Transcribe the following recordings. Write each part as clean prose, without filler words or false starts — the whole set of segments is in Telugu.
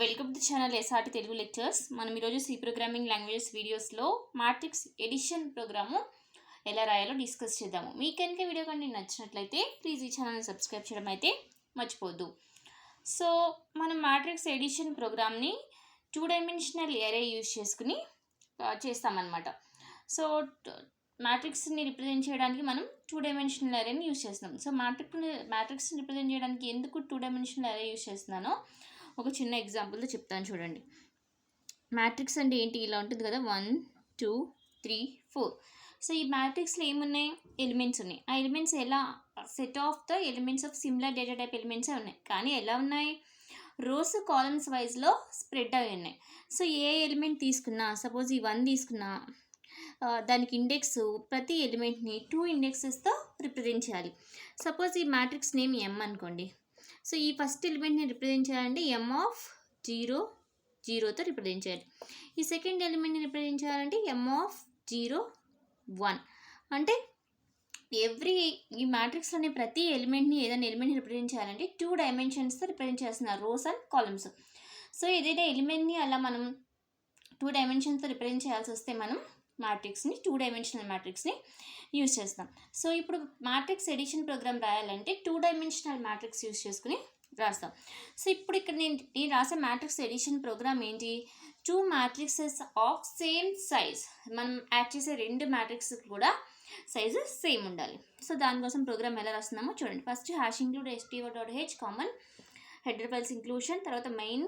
Welcome to channel SRT Telugu lectures. మనం ఈరోజు సి ప్రోగ్రామింగ్ లాంగ్వేజెస్ వీడియోస్లో మ్యాట్రిక్స్ ఎడిషన్ ప్రోగ్రాము ఎలా రాయాలో డిస్కస్ చేద్దాము. మీకు కనుక వీడియో కానీ నచ్చినట్లయితే ప్లీజ్ ఈ ఛానల్ని సబ్స్క్రైబ్ చేయడం అయితే మర్చిపోద్దు. సో మనం మ్యాట్రిక్స్ ఎడిషన్ ప్రోగ్రామ్ని 2 డైమెన్షనల్ ఎరే యూజ్ చేసుకుని చేస్తామన్నమాట. సో మ్యాట్రిక్స్ని రిప్రజెంట్ చేయడానికి మనం 2 డైమెన్షనల్ ఎరేని యూజ్ చేస్తున్నాం. సో మ్యాట్రిక్స్ని రిప్రజెంట్ చేయడానికి ఎందుకు 2 డైమెన్షనల్ ఎరే యూజ్ చేస్తున్నానో ఒక చిన్న ఎగ్జాంపుల్తో చెప్తాను చూడండి. మ్యాట్రిక్స్ అంటే ఏంటి? ఇలా ఉంటుంది కదా, 1 2 3 4. సో ఈ మ్యాట్రిక్స్లో ఏమున్నాయి? ఎలిమెంట్స్ ఉన్నాయి. ఆ ఎలిమెంట్స్ ఎలా set of the elements of similar data type ఎలిమెంట్సే ఉన్నాయి, కానీ ఎలా ఉన్నాయి? రోస్ కాలమ్స్ వైజ్లో స్ప్రెడ్ అయి ఉన్నాయి. సో ఏ ఎలిమెంట్ తీసుకున్నా, సపోజ్ ఈ 1 తీసుకున్నా, దానికి ఇండెక్స్ ప్రతి ఎలిమెంట్ని 2 ఇండెక్సెస్తో రిప్రజెంట్ చేయాలి. సపోజ్ ఈ మ్యాట్రిక్స్ నేమ్ M అనుకోండి. సో ఈ ఫస్ట్ ఎలిమెంట్ని రిప్రజెంట్ చేయాలంటే M ఆఫ్ 0 0తో రిప్రజెంట్ చేయాలి. ఈ సెకండ్ ఎలిమెంట్ని రిప్రజెంట్ చేయాలంటే M ఆఫ్ 0 1. అంటే ఈ మ్యాట్రిక్స్లోని ప్రతి ఎలిమెంట్ని ఏదైనా ఎలిమెంట్ని రిప్రజెంట్ చేయాలంటే 2 డైమెన్షన్స్తో రిప్రజెంట్ చేస్తున్నారు, రోస్ అండ్ కాలమ్స్. సో ఏదైతే ఎలిమెంట్ని అలా మనం 2 డైమెన్షన్స్తో రిప్రజెంట్ చేయాల్సి వస్తే మనం మ్యాట్రిక్స్ని 2 డైమెన్షనల్ మ్యాట్రిక్స్ని యూజ్ చేస్తాం. సో ఇప్పుడు మ్యాట్రిక్స్ ఎడిషన్ ప్రోగ్రామ్ రాయాలంటే 2 డైమెన్షనల్ మ్యాట్రిక్స్ యూజ్ చేసుకుని రాస్తాం. సో ఇప్పుడు ఇక్కడ నేను రాసే మ్యాట్రిక్స్ ఎడిషన్ ప్రోగ్రామ్ ఏంటి? 2 మ్యాట్రిక్సెస్ ఆఫ్ సేమ్ సైజ్. మనం యాడ్ చేసే 2 మ్యాట్రిక్స్ కూడా సైజు సేమ్ ఉండాలి. సో దానికోసం ప్రోగ్రామ్ ఎలా రాస్తున్నామో చూడండి. First #str.h common header files inclusion, తర్వాత మెయిన్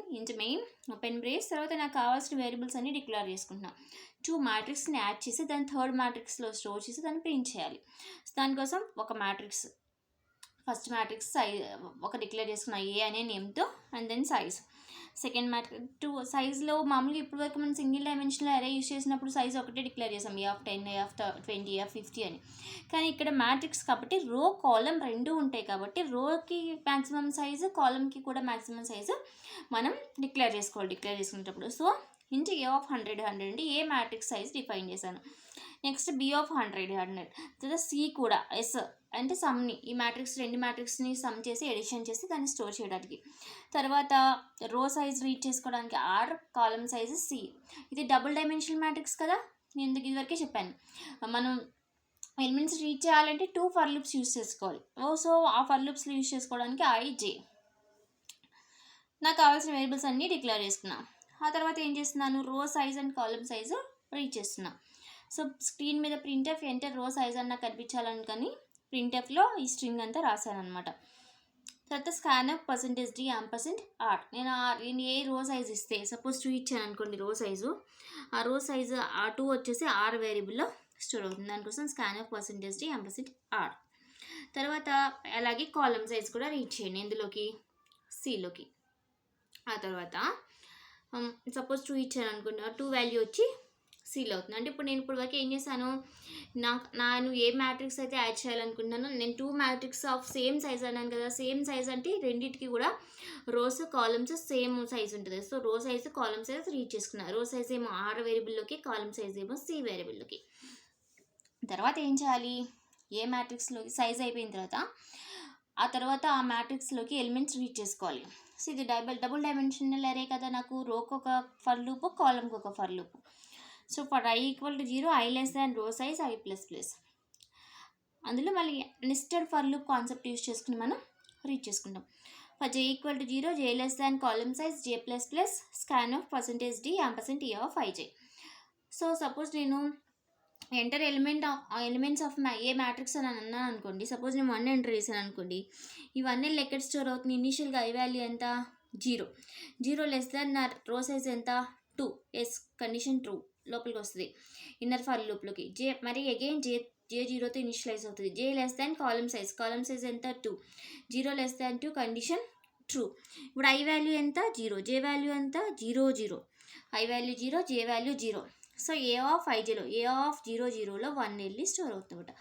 ఓపెన్ బ్రేస్, తర్వాత నాకు కావాల్సిన వేరియబుల్స్ అన్ని డిక్లేర్ చేసుకుంటున్నాను. 2 మ్యాట్రిక్స్ని యాడ్ చేసి దాన్ని థర్డ్ మ్యాట్రిక్స్లో స్టోర్ చేసి దాన్ని ప్రింట్ చేయాలి. దానికోసం ఒక మ్యాట్రిక్స్, ఫస్ట్ మ్యాట్రిక్స్ సైజ్ ఒక డిక్లేర్ చేసుకున్న ఏ అనే నేమ్తో, and then size. Second matrix 2 సైజ్లో మామూలుగా ఇప్పటివరకు మనం సింగిల్ డైమెన్షనల్ అరే యూజ్ చేసినప్పుడు సైజ్ ఒకటే డిక్లేర్ చేసాం, A of 10 A of 20 A of 50 అని. కానీ ఇక్కడ మ్యాట్రిక్స్ కాబట్టి రో కాలం 2 ఉంటాయి కాబట్టి రోకి మ్యాక్సిమం సైజు, కాలంకి కూడా మ్యాక్సిమం సైజు మనం డిక్లేర్ చేసుకోవాలి డిక్లేర్ చేసుకునేటప్పుడు. సో ఇంటూ ఏ ఆఫ్ 100 అంటే ఏ మ్యాట్రిక్స్ సైజ్ డిఫైన్ చేశాను. నెక్స్ట్ బి ఆఫ్ 100 తర్వాత సి కూడా, ఎస్ అంటే సమ్ని, ఈ మ్యాట్రిక్స్ 2 మ్యాట్రిక్స్ని సమ్ చేసి ఎడిషన్ చేసి దాన్ని స్టోర్ చేయడానికి. తర్వాత రో సైజ్ రీడ్ చేసుకోవడానికి ఆర్, కాలం సైజు సి. ఇది డబుల్ డైమెన్షనల్ మ్యాట్రిక్స్ కదా, నేను ఎందుకు ఇదివరకే చెప్పాను. మనం ఎలిమెంట్స్ రీడ్ చేయాలంటే 2 ఫర్ లూప్స్ యూజ్ చేసుకోవాలి. సో ఆ ఫర్ లూప్స్లో యూజ్ చేసుకోవడానికి ఐ/జే. నాకు కావాల్సిన వేరియబుల్స్ అన్నీ డిక్లేర్ చేసుకున్నాను. ఆ తర్వాత ఏం చేస్తున్నాను? Row size and column size read చేస్తున్నాను. సో స్క్రీన్ మీద ప్రింట్ఎఫ్ ఎంటర్ రో సైజ్ అన్న కనిపించాలని కానీ ప్రింట్ఎఫ్లో ఈ స్ట్రింగ్ అంతా రాశాను అనమాట. తర్వాత స్కాన్ఎఫ్ %d %r. నేను ఏ రో సైజ్ ఇస్తే, సపోజ్ 2 ఇచ్చాను అనుకోండి రో సైజు, ఆ రో సైజు ఆ 2 వచ్చేసి ఆర్ వేరియబుల్లో స్టోర్ అవుతుంది. దానికోసం స్కాన్ఎఫ్ %d %r. తర్వాత అలాగే కాలం సైజ్ కూడా రీడ్ చేయండి ఎందులోకి, సిలోకి. ఆ తర్వాత సపోజ్ 2 ఇచ్చాను అనుకోండి, ఆ 2 వాల్యూ వచ్చి సీల్ అవుతుంది. అంటే ఇప్పుడు నేను వరకు ఏం చేశాను, నేను ఏ మ్యాట్రిక్స్ అయితే యాడ్ చేయాలనుకుంటున్నానో, నేను 2 మ్యాట్రిక్స్ ఆఫ్ సేమ్ సైజ్ అన్నాను కదా. సేమ్ సైజ్ అంటే రెండింటికి కూడా రోస్ కాలమ్స్ సేమ్ సైజ్ ఉంటుంది. So row size column size read చేసుకున్నాను. రో సైజ్ ఏమో ఆర్ వేరియబుల్లోకి, కాలం సైజ్ ఏమో సి వేరియబుల్లోకి. తర్వాత ఏం చేయాలి? ఏ మ్యాట్రిక్స్లోకి సైజ్ అయిపోయిన తర్వాత ఆ తర్వాత ఆ మ్యాట్రిక్స్లోకి ఎలిమెంట్స్ రీడ్ చేసుకోవాలి. సో ఇది డబుల్ డైమెన్షనల్ అరే కదా, నాకు రోకి ఒక ఫర్ లూపు, కాలంకి ఒక for loop. So for i = 0, i less than row size i++. అందులో మళ్ళీ nested for loop concept use చేసుకుని మనం రీడ్ చేసుకుంటాం. For j = 0, j less than column size j++, scan of %d %e of ij. So suppose నేను enter elements of A matrix అని అన్నాను అనుకోండి. సపోజ్ నేను 1 ఎంటర్ చేశాను అనుకోండి. ఈ 1 ఎక్కడ స్టోర్ అవుతుంది? ఇనీషియల్గా i వాల్యూ ఎంత? 0 లెస్ దాన్ నా రో సైజ్ ఎంత? 2. ఎస్ కండిషన్ ట్రూ లోపలికి వస్తుంది ఇన్నర్ ఫర్ లూప్లోకి. మరి అగైన్ జే 0తో ఇనిషియలైజ్ అవుతుంది. జే లెస్ దాన్ కాలం సైజ్ ఎంత? 2. 0 లెస్ దాన్ 2 కండిషన్ ట్రూ. ఇప్పుడు i వాల్యూ ఎంత? 0. జే వాల్యూ ఎంత? 0 0. i value 0, j value 0. So A of ఐజేలో ఏ ఆఫ్ 0 0లో 1 వెళ్ళి స్టోర్ అవుతుందన్నమాట.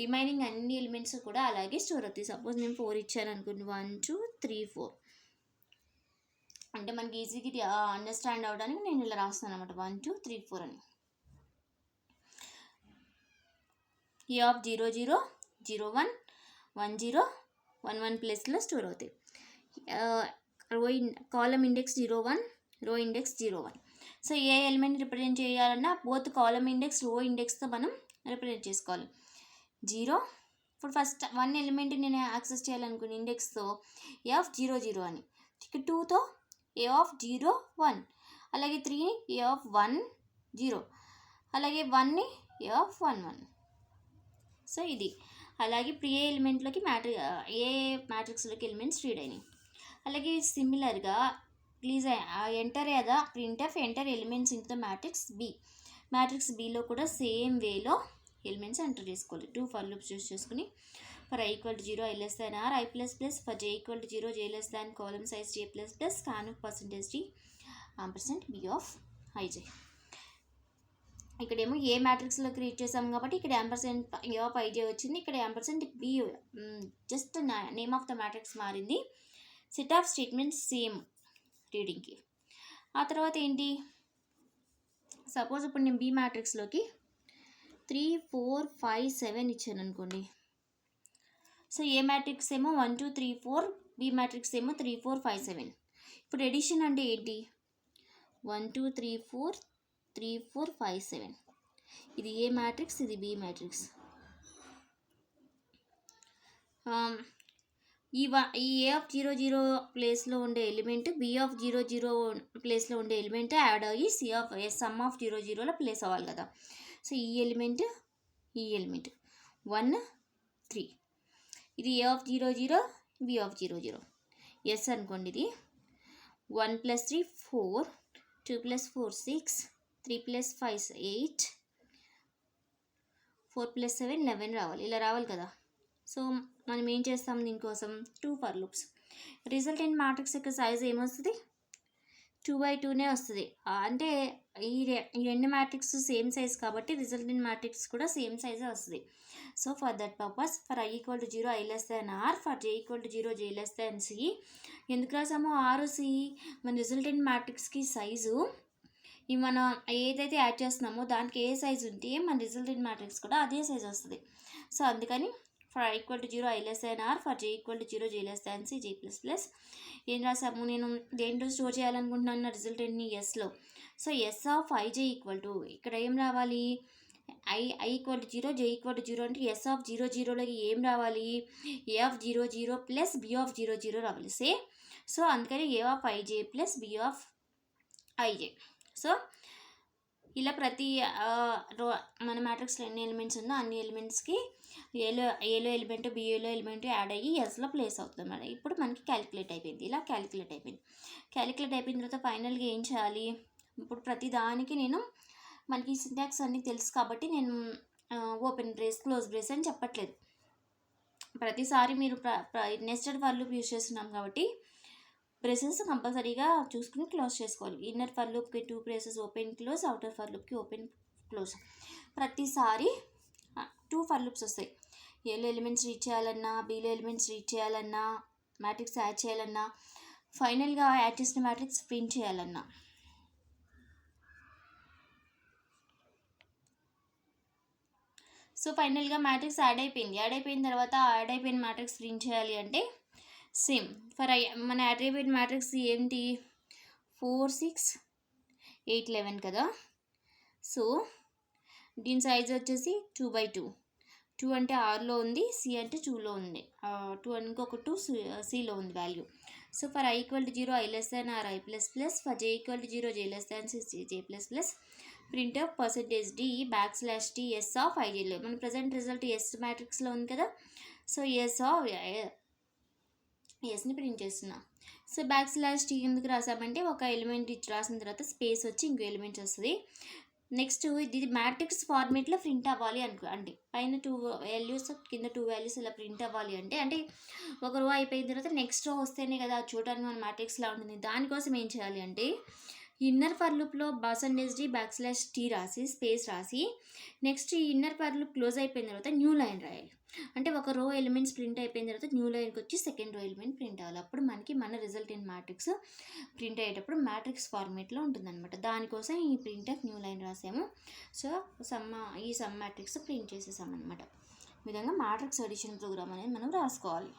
రిమైనింగ్ అన్ని ఎలిమెంట్స్ కూడా అలాగే స్టోర్ అవుతాయి. సపోజ్ నేను 4 ఇచ్చాను అనుకోండి, 1 2 3 4. అంటే మనకి ఈజీగా అండర్స్టాండ్ అవ్వడానికి నేను ఇలా రాస్తున్నాను అనమాట, 1 2 3 4 అని. ఏ ఆఫ్ 0 0 0 1 1 0 1 1 ప్లేస్లో స్టోర్ అవుతాయి. Column index 01, row index 01. So A element represent చేయాలన్నా బోత్ కాలమ్ ఇండెక్స్ రో ఇండెక్స్తో మనం రిప్రజెంట్ చేసుకోవాలి. 0 ఇప్పుడు ఫస్ట్ 1 ఎలిమెంట్ నేను యాక్సెస్ చేయాలనుకుని ఇండెక్స్తో F00 అని, ఇక 2తో A01, అలాగే 3ని A10, అలాగే 1ని A11. సో ఇది అలాగే ఇప్పుడు ఏ ఎలిమెంట్లోకి ఏ మ్యాట్రిక్స్లోకి ఎలిమెంట్స్ రీడ్ అయినాయి. అలాగే సిమిలర్గా ప్లీజ్ ఎంటర్ కదా printf enter elements in the matrix బీలో కూడా సేమ్ వేలో ఎలిమెంట్స్ ఎంటర్ చేసుకోవాలి. 2 ఫర్ లూప్స్ యూస్ చేసుకుని for i = 0 i less than r, i++ for j = 0 j less than column size j++, scan of %d ampersand b of ij. ఇక్కడేమో ఏ మ్యాట్రిక్స్లో క్రియేట్ చేసాం కాబట్టి ఇక్కడ యాంపర్సెంట్ ఏ ఆఫ్ ఐజే వచ్చింది, ఇక్కడ ampersand B, just name of the matrix మారింది, సెట్ ఆఫ్ స్టేట్మెంట్స్ సేమ్ రీడింగ్కి. ఆ తర్వాత ఏంటి, సపోజ్ ఇప్పుడు నేను బి మ్యాట్రిక్స్లోకి 3 4 5 7 ఇచ్చాను అనుకోండి. సో ఏ మ్యాట్రిక్స్ ఏమో 1 2 3 4, బి మ్యాట్రిక్స్ ఏమో 3 4 5 7. ఇప్పుడు ఎడిషన్ అంటే ఏంటి, 1 2 3 4 3 4 5 7. ఇది ఏ మ్యాట్రిక్స్, ఇది బి మ్యాట్రిక్స్. ఈ A00 ప్లేస్లో ఉండే ఎలిమెంట్ B00 ప్లేస్లో ఉండే ఎలిమెంట్ యాడ్ అయ్యి sum00లో ప్లేస్ అవ్వాలి కదా. సో ఈ ఎలిమెంట్ 1 3, ఇది A00 B00 ఎస్ అనుకోండి. ఇది 1 + 3 4, 2 + 4 6, 3 + 5 8, 4 + 7 11 రావాలి, ఇలా రావాలి కదా. సో మనం ఏం చేస్తాం దీనికోసం 2 ఫర్ లూప్స్. రిజల్టెంట్ మ్యాట్రిక్స్ యొక్క సైజ్ ఏమొస్తుంది, 2/2నే వస్తుంది. అంటే ఈ రెండు మ్యాట్రిక్స్ సేమ్ సైజ్ కాబట్టి రిజల్టెంట్ మ్యాట్రిక్స్ కూడా సేమ్ సైజే వస్తుంది. So for that purpose for i = 0 i less than r, for j = 0 j less than c. ఎందుకు రాసామో r c, మన రిజల్టెంట్ మ్యాట్రిక్స్కి సైజు మనం ఏదైతే యాడ్ చేస్తున్నామో దానికి ఏ సైజ్ ఉంటే మన రిజల్టెంట్ మ్యాట్రిక్స్ కూడా అదే సైజ్ వస్తుంది. సో అందుకని for i = 0 i less than r, for j = 0 j less than c j++. ఏం రాసాము, నేను దేంట్లో స్టోర్ చేయాలనుకుంటున్నాను రిజల్టెంట్ని ఎస్లో. సో ఎస్ ఆఫ్ ij = ఇక్కడ ఏం రావాలి, i = 0 j = 0 అంటే S00లోకి ఏం రావాలి, A00 + B00 రావాలి సే. సో అందుకని A of ij + B of ij. So ఇలా ప్రతి మన మ్యాట్రిక్స్లో ఎన్ని ఎలిమెంట్స్ ఉందో అన్ని ఎలిమెంట్స్కి ఏలో ఎలిమెంట్ బిఏలో ఎలిమెంట్ యాడ్ అయ్యి ఎస్లో ప్లేస్ అవుతుంది అన్నమాట. ఇప్పుడు మనకి క్యాలిక్యులేట్ అయిపోయింది. ఇలా క్యాలిక్యులేట్ అయిపోయిన తర్వాత ఫైనల్గా ఏం చేయాలి, ఇప్పుడు ప్రతి దానికి మనకి సింటాక్స్ అన్నీ తెలుసు కాబట్టి నేను ఓపెన్ బ్రేస్ క్లోజ్ బ్రేస్ అని చెప్పట్లేదు. ప్రతిసారి మీరు నెస్టెడ్ ఫర్ లూప్ యూజ్ చేస్తున్నాం కాబట్టి బ్రేసెస్ కంపల్సరీగా చూసుకుని క్లోజ్ చేసుకోవాలి. ఇన్నర్ ఫర్ లూప్కి 2 braces open close, outer for లూప్కి ఓపెన్ క్లోజ్. ప్రతిసారి 2 ఫర్ లూప్స్ వస్తాయి. ఏలో ఎలిమెంట్స్ రీడ్ చేయాలన్నా, బీలో ఎలిమెంట్స్ రీడ్ చేయాలన్నా, మ్యాట్రిక్స్ యాడ్ చేయాలన్నా, ఫైనల్గా యాడ్ చేసిన మ్యాట్రిక్స్ ప్రింట్ చేయాలన్నా. సో ఫైనల్గా మ్యాట్రిక్స్ యాడ్ అయిపోయిన తర్వాత యాడ్ అయిపోయిన మ్యాట్రిక్స్ ప్రింట్ చేయాలి అంటే సేమ్ ఫర్ మన యాడ్ అయిపోయిన మ్యాట్రిక్స్ ఏంటి 4 6 8 11 కదా. సో దీని సైజ్ వచ్చేసి 2/2. 2 అంటే ఆర్లో ఉంది, సి అంటే 2లో ఉంది, 2 ఇంకొక 2 సిలో ఉంది value. So for i = 0 i less than r i++, for j = 0 j less than c j++, print of %d \t s of ijలో మన ప్రజెంట్ రిజల్ట్ ఎస్ మ్యాట్రిక్స్లో ఉంది కదా. సో ఎస్ని ప్రింట్ చేస్తున్నా. సో \t ఎందుకు రాసామంటే ఒక ఎలిమెంట్ ఇచ్చి రాసిన తర్వాత స్పేస్ వచ్చి ఇంకో ఎలిమెంట్ వస్తుంది. నెక్స్ట్ ఇది మ్యాట్రిక్స్ ఫార్మేట్లో ప్రింట్ అవ్వాలి అంటే పైన 2 వాల్యూస్ కింద 2 వాల్యూస్ ఇలా ప్రింట్ అవ్వాలి అంటే ఒక రో అయిపోయిన తర్వాత నెక్స్ట్ రో వస్తేనే కదా చూడడానికి మన మ్యాట్రిక్స్లా ఉంటుంది. దానికోసం ఏం చేయాలి అంటే ఇన్నర్ ఫర్ లూప్లో %d \t రాసి స్పేస్ రాసి నెక్స్ట్ ఈ ఇన్నర్ ఫర్ లూప్ క్లోజ్ అయిపోయిన తర్వాత న్యూ లైన్ రాయాలి. అంటే ఒక రో ఎలిమెంట్స్ ప్రింట్ అయిపోయిన తర్వాత న్యూ లైన్కి వచ్చి సెకండ్ రో ఎలిమెంట్ ప్రింట్ అవ్వాలి. అప్పుడు మనకి మన రిజల్టెంట్ మ్యాట్రిక్స్ ప్రింట్ అయ్యేటప్పుడు మ్యాట్రిక్స్ ఫార్మేట్లో ఉంటుందన్నమాట. దానికోసం ఈ ప్రింట్ ఆఫ్ న్యూ లైన్ రాసాము. సో ఈ సమ్ మ్యాట్రిక్స్ ప్రింట్ చేసేసామన్నమాట. ఈ విధంగా మ్యాట్రిక్స్ ఎడిషన్ ప్రోగ్రామ్ అనేది మనం రాసుకోవాలి.